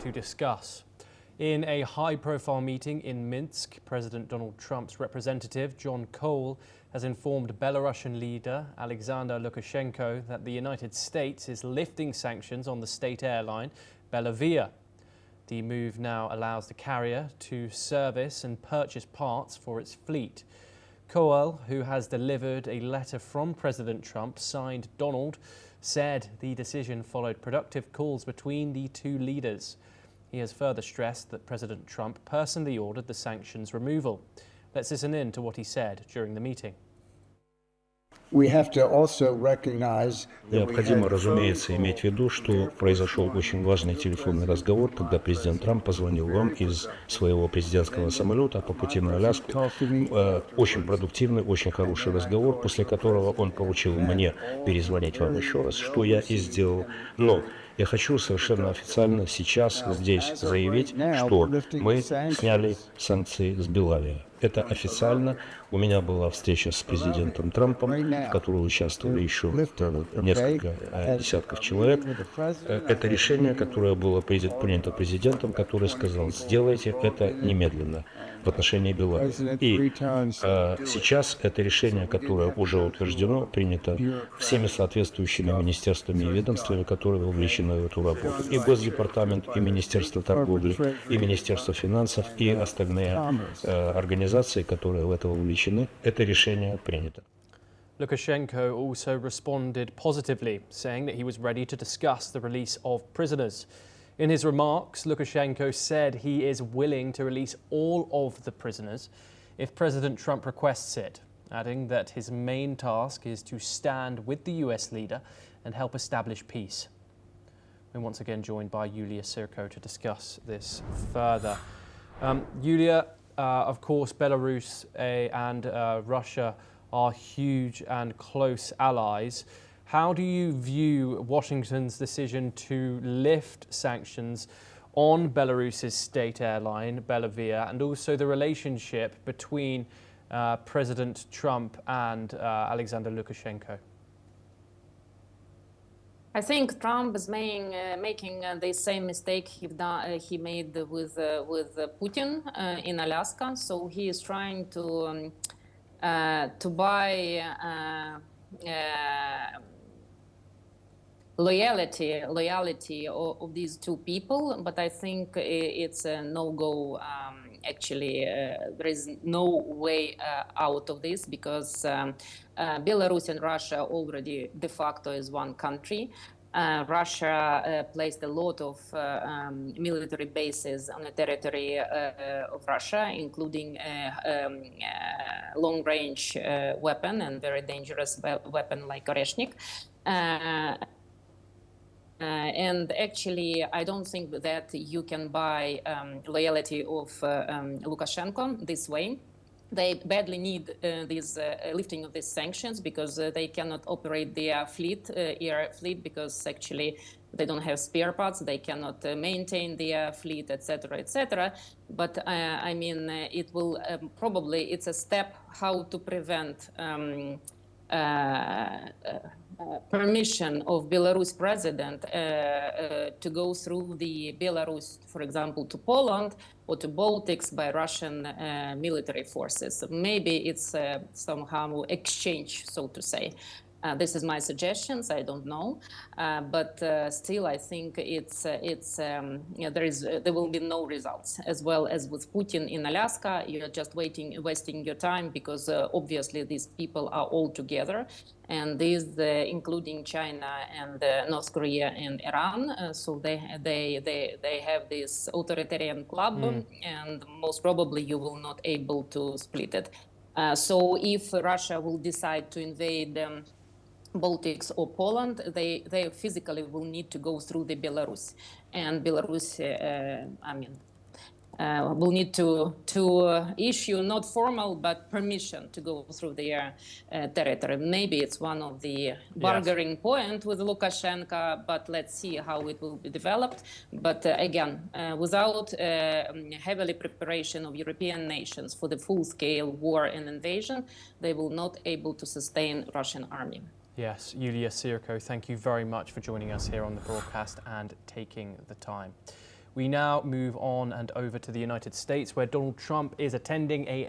to discuss. In a high-profile meeting in Minsk, President Donald Trump's representative, John Coale, has informed Belarusian leader Alexander Lukashenko that the United States is lifting sanctions on the state airline Belavia. The move now allows the carrier to service and purchase parts for its fleet. Coale, who has delivered a letter from President Trump signed Donald, said the decision followed productive calls between the two leaders. He has further stressed that President Trump personally ordered the sanctions removal. Let's listen in to what he said during the meeting. Необходимо, разумеется, иметь в виду, что произошел очень важный телефонный разговор, когда президент Трамп позвонил вам из своего президентского самолета по пути на Аляску. Очень продуктивный, очень хороший разговор, после которого он поручил мне перезвонить вам еще раз, что я и сделал. Но я хочу совершенно официально сейчас здесь заявить, что мы сняли санкции с Белавия. Это официально. У меня была встреча с президентом Трампом, в которой участвовали еще несколько десятков человек. Это решение, которое было принято президентом, который сказал: сделайте это немедленно в отношении Беларуси. И сейчас это решение, которое уже утверждено, принято всеми соответствующими министерствами и ведомствами, которые вовлечены в эту работу. И Госдепартамент, и Министерство торговли, и Министерство финансов, и остальные организации, которые в это вовлечены. Это решение принято. Lukashenko also responded positively, saying that he was ready to discuss the release of prisoners. In his remarks, Lukashenko said he is willing to release all of the prisoners if President Trump requests it, adding that his main task is to stand with the US leader and help establish peace. We're once again joined by Yulia Sirko to discuss this further. Yulia, of course, Belarus and Russia are huge and close allies. How do you view Washington's decision to lift sanctions on Belarus's state airline, Belavia, and also the relationship between President Trump and Alexander Lukashenko? I think Trump is making the same mistake he made with Putin in Alaska. So he is trying to buy loyalty of these two people, but I think it's a no-go. Actually, there is no way out of this, because Belarus and Russia already de facto is one country. Russia placed a lot of military bases on the territory of Russia, including long-range weapon and very dangerous weapon like Oreshnik. And actually, I don't think that you can buy loyalty of Lukashenko this way. They badly need this lifting of these sanctions, because they cannot operate their air fleet, because actually they don't have spare parts, they cannot maintain their fleet, etc., etc. But I mean, it will probably, it's a step how to prevent permission of Belarus president to go through the Belarus, for example, to Poland or to Baltics by Russian military forces. Maybe it's somehow exchange, so to say. This is my suggestions. I don't know, but still, I think there will be no results. As well as with Putin in Alaska, you're just wasting your time, because obviously these people are all together, and these including China and North Korea and Iran. So they have this authoritarian club, and most probably you will not able to split it. So if Russia will decide to invade Baltics or Poland, they physically will need to go through the Belarus, and Belarus, will need to issue not formal but permission to go through their territory. Maybe it's one of the bargaining point with Lukashenko, but let's see how it will be developed. But again, without heavily preparation of European nations for the full-scale war and invasion, they will not able to sustain Russian army. Yes, Yulia Sirko, thank you very much for joining us here on the broadcast and taking the time. We now move on and over to the United States, where Donald Trump is attending a